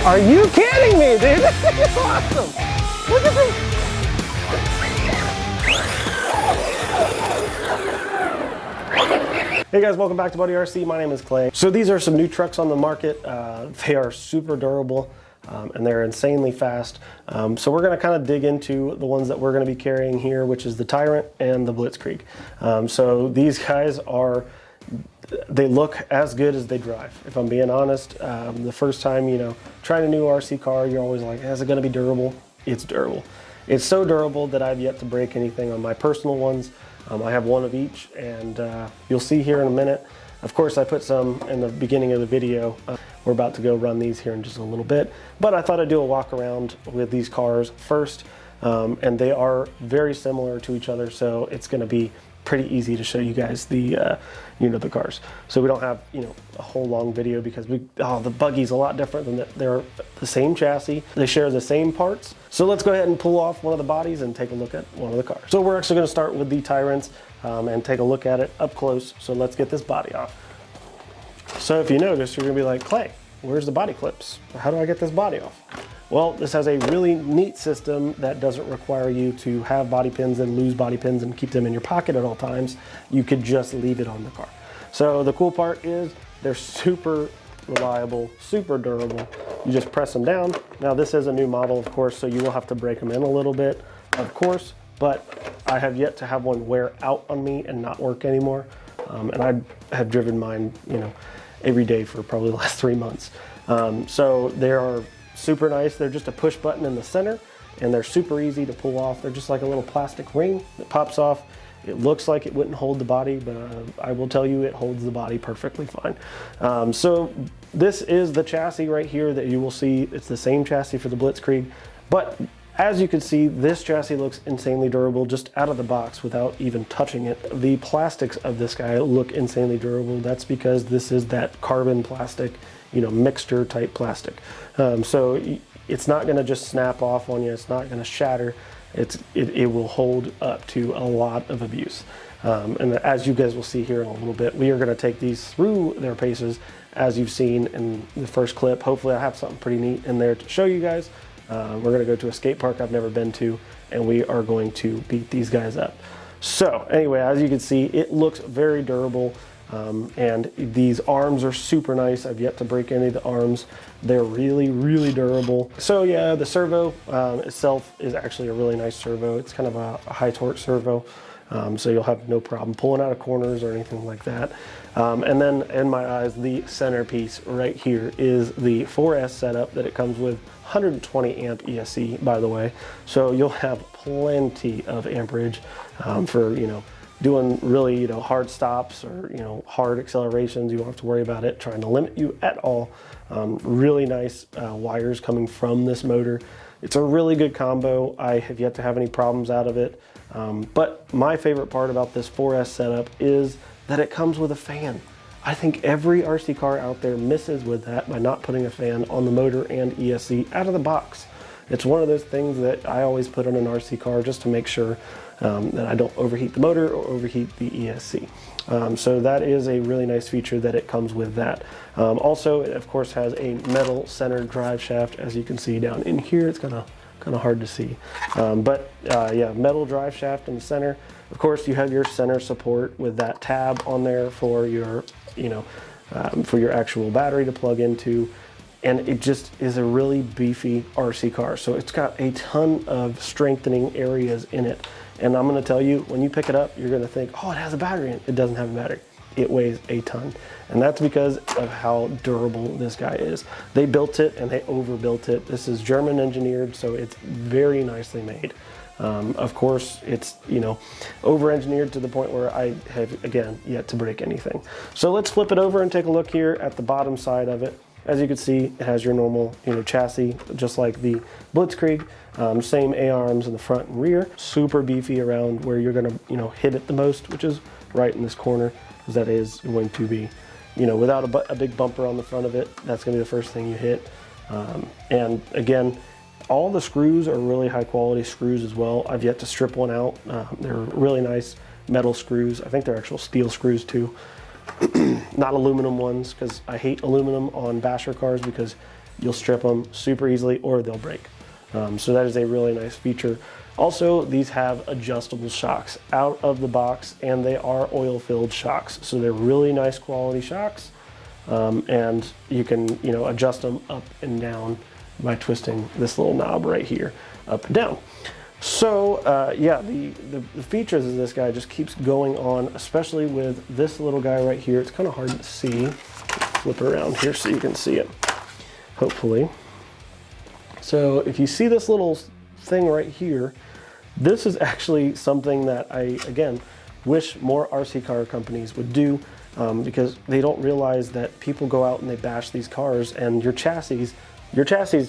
Are you kidding me, dude? This thing is awesome. Look at this. Hey guys, welcome back to Buddy RC. My name is Clay. So these are some new trucks on the market. They are super durable and they're insanely fast. So we're going to kind of dig into the ones that we're going to be carrying here, which is the Tyrant and the Blitzkrieg. So these guys are, they look as good as they drive. If I'm being honest, the first time, you know, trying a new RC car, you're always like, is it going to be durable? It's durable. It's so durable that I've yet to break anything on my personal ones. I have one of each, and you'll see here in a minute. Of course, I put some in the beginning of the video. We're about to go run these here in just a little bit, but I thought I'd do a walk around with these cars first, and they are very similar to each other, so it's going to be pretty easy to show you guys the the cars. So we don't have a whole long video because the buggy's a lot different than they're the same chassis. They share the same parts. So let's go ahead and pull off one of the bodies and take a look at one of the cars. So we're actually going to start with the Tyrants and take a look at it up close. So let's get this body off. So if you notice, you're going to be like, Clay, where's the body clips? How do I get this body off? Well, this has a really neat system that doesn't require you to have body pins and lose body pins and keep them in your pocket at all times. You could just leave it on the car. So the cool part is they're super reliable, super durable. You just press them down. Now this is a new model, of course, so you will have to break them in a little bit, of course, but I have yet to have one wear out on me and not work anymore. And I have driven mine, every day for probably the last 3 months. So they are super nice. They're just a push button in the center, and they're super easy to pull off. They're just like a little plastic ring that pops off. It looks like it wouldn't hold the body, but I will tell you it holds the body perfectly fine. So this is the chassis right here that you will see. It's the same chassis for the Blitzkrieg, but as you can see, this chassis looks insanely durable just out of the box without even touching it. The plastics of this guy look insanely durable. That's because this is that carbon plastic, mixture type plastic. So it's not going to just snap off on you. It's not going to shatter. It will hold up to a lot of abuse. And as you guys will see here in a little bit, we are going to take these through their paces, as you've seen in the first clip. Hopefully I have something pretty neat in there to show you guys. We're going to go to a skate park I've never been to, and we are going to beat these guys up. So anyway, as you can see, it looks very durable. And these arms are super nice. I've yet to break any of the arms. They're really, really durable. So yeah, the servo itself is actually a really nice servo. It's kind of a high torque servo. So you'll have no problem pulling out of corners or anything like that. And then in my eyes, the centerpiece right here is the 4S setup that it comes with. 120 amp ESC, by the way. So you'll have plenty of amperage for, doing really, hard stops or, hard accelerations. You won't have to worry about it trying to limit you at all. Really nice wires coming from this motor. It's a really good combo. I have yet to have any problems out of it. But my favorite part about this 4S setup is that it comes with a fan. I think every RC car out there misses with that by not putting a fan on the motor and ESC out of the box. It's one of those things that I always put on an RC car just to make sure that I don't overheat the motor or overheat the ESC. So that is a really nice feature that it comes with that. Also, it of course has a metal center drive shaft. As you can see down in here, it's kind of hard to see. Yeah, metal drive shaft in the center. Of course, you have your center support with that tab on there for your, for your actual battery to plug into. And it just is a really beefy RC car. So it's got a ton of strengthening areas in it. And I'm gonna tell you, when you pick it up, you're gonna think, oh, it has a battery in it. It doesn't have a battery. It weighs a ton. And that's because of how durable this guy is. They built it and they overbuilt it. This is German engineered, so it's very nicely made. Of course, it's, over-engineered to the point where I have, again, yet to break anything. So let's flip it over and take a look here at the bottom side of it. As you can see, it has your normal, chassis, just like the Blitzkrieg. Same A-arms in the front and rear. Super beefy around where you're gonna, hit it the most, which is right in this corner, because that is going to be, without a big bumper on the front of it, that's gonna be the first thing you hit. And again, all the screws are really high quality screws as well. I've yet to strip one out. They're really nice metal screws. I think they're actual steel screws too. Not aluminum ones, because I hate aluminum on basher cars because you'll strip them super easily or they'll break. So that is a really nice feature. Also, these have adjustable shocks out of the box, and they are oil-filled shocks. So they're really nice quality shocks, and you can, adjust them up and down by twisting this little knob right here, up and down. So yeah, the features of this guy just keeps going on, especially with this little guy right here. It's kind of hard to see. Flip it around here so you can see it, hopefully. So if you see this little thing right here, this is actually something that I, again, wish more RC car companies would do, because they don't realize that people go out and they bash these cars, and your chassis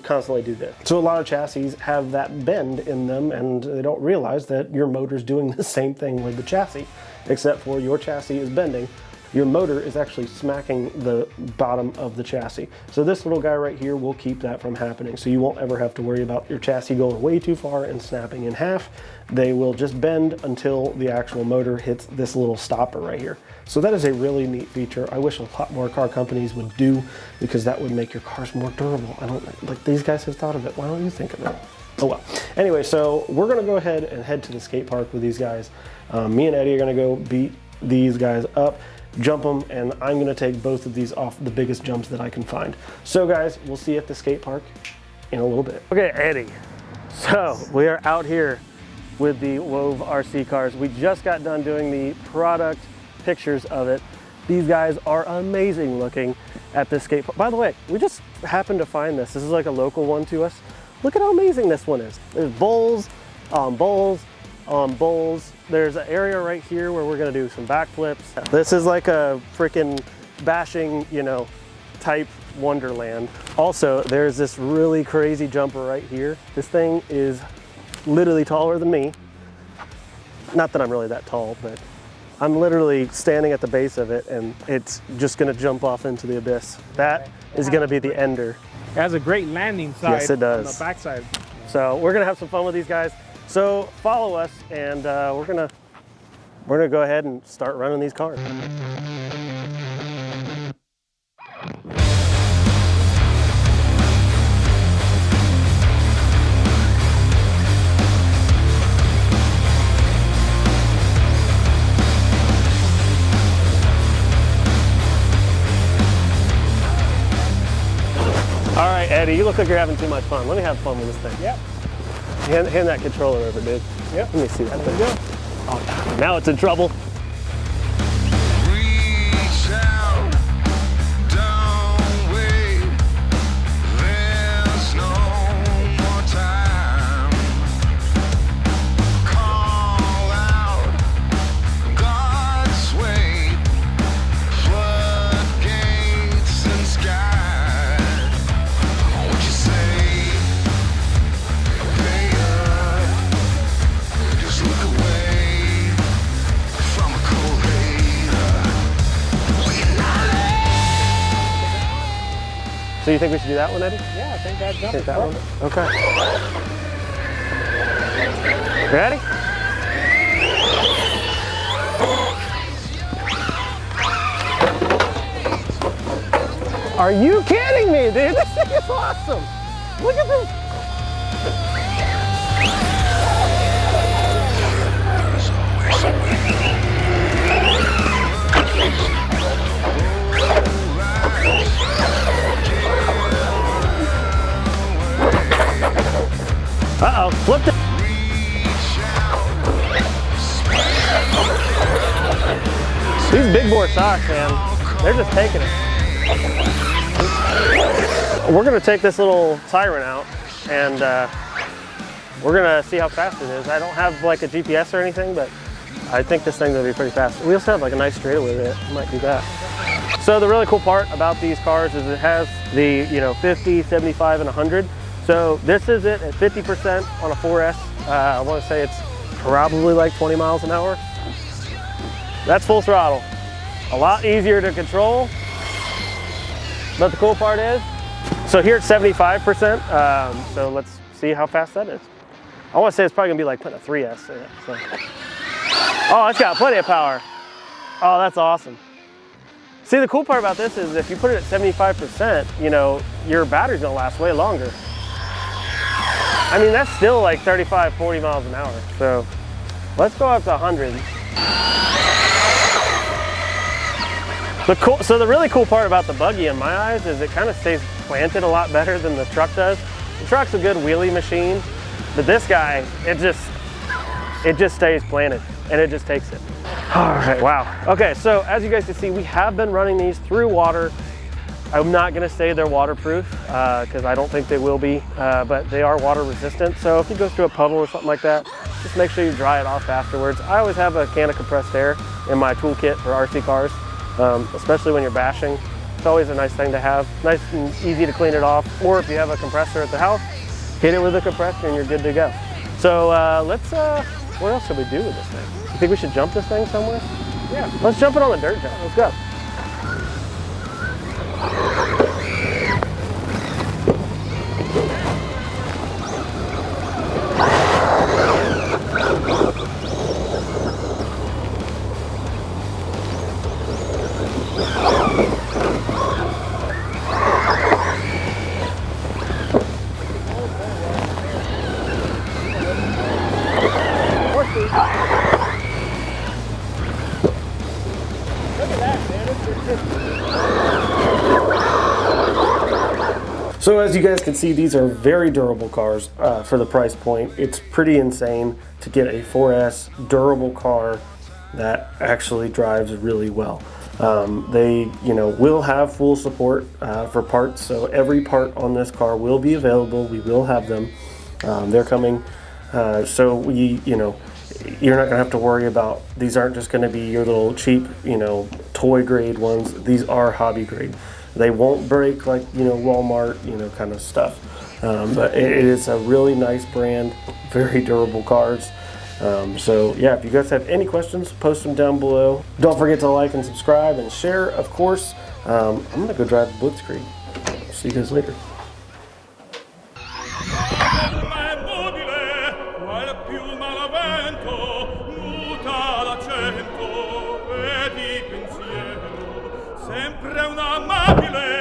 constantly do this. So a lot of chassis have that bend in them, and they don't realize that your motor's doing the same thing with the chassis, except for your chassis is bending. Your motor is actually smacking the bottom of the chassis. So this little guy right here will keep that from happening. So you won't ever have to worry about your chassis going way too far and snapping in half. They will just bend until the actual motor hits this little stopper right here. So that is a really neat feature. I wish a lot more car companies would do, because that would make your cars more durable. I don't, like, these guys have thought of it. Why don't you think of it? Oh well. Anyway, so we're gonna go ahead and head to the skate park with these guys. Me and Eddie are gonna go beat these guys up, jump them, and I'm gonna take both of these off the biggest jumps that I can find. So guys, we'll see you at the skate park in a little bit. Okay, Eddie, so we are out here with the WOV RC cars. We just got done doing the product pictures of it. These guys are amazing looking at this skate park. By the way, we just happened to find this. This is like a local one to us. Look at how amazing this one is. There's bowls on bowls on bowls. There's an area right here where we're gonna do some backflips. This is like a freaking bashing, type wonderland. Also, there's this really crazy jumper right here. This thing is literally taller than me. Not that I'm really that tall, but I'm literally standing at the base of it, and it's just gonna jump off into the abyss. That is gonna be the ender. It has a great landing side. Yes, it does. On the backside. So we're gonna have some fun with these guys. So follow us, and we're gonna go ahead and start running these cars. All right, Eddie, you look like you're having too much fun. Let me have fun with this thing. Yep. Hand that controller over, dude. Yep. Let me see that thing. Go. Oh, now it's in trouble. So you think we should do that one, Eddie? Yeah, I think that jump is that one? perfect. Okay. Ready? Are you kidding me, dude? This thing is awesome. Look at this. Uh-oh, flipped it. These big bore shocks, man, they're just taking it. We're gonna take this little siren out, and we're gonna see how fast it is. I don't have like a GPS or anything, but I think this thing's gonna be pretty fast. We also have like a nice straightaway with it. We might do that. So the really cool part about these cars is it has the 50, 75, and 100. So this is it at 50% on a 4S. I want to say it's probably like 20 miles an hour. That's full throttle. A lot easier to control. But the cool part is, so here it's 75%. So let's see how fast that is. I want to say it's probably gonna be like putting a 3S in it. So. Oh, it's got plenty of power. Oh, that's awesome. See, the cool part about this is if you put it at 75%, you know, your battery's gonna last way longer. I mean, that's still like 35, 40 miles an hour. So let's go up to 100. So the really cool part about the buggy in my eyes is it kind of stays planted a lot better than the truck does. The truck's a good wheelie machine, but this guy, it just stays planted and it just takes it. All right, wow. Okay, so as you guys can see, we have been running these through water. I'm not gonna say they're waterproof because I don't think they will be, but they are water resistant. So if you go through a puddle or something like that, just make sure you dry it off afterwards. I always have a can of compressed air in my toolkit for RC cars, especially when you're bashing. It's always a nice thing to have, nice and easy to clean it off. Or if you have a compressor at the house, hit it with a compressor and you're good to go. So what else should we do with this thing? You think we should jump this thing somewhere? Yeah. Let's jump it on the dirt jump. Let's go. So as you guys can see, these are very durable cars for the price point. It's pretty insane to get a 4S durable car that actually drives really well. They, you know, will have full support for parts. So every part on this car will be available. We will have them. They're coming. So you know, you're not gonna have to worry about, these aren't just gonna be your little cheap, you know, toy grade ones. These are hobby grade. They won't break like, you know, Walmart, you know, kind of stuff. But it is a really nice brand, very durable cars. So yeah, if you guys have any questions, post them down below. Don't forget to like and subscribe and share, of course. I'm gonna go drive the Blitzkrieg. See you guys later. Sempre una amabile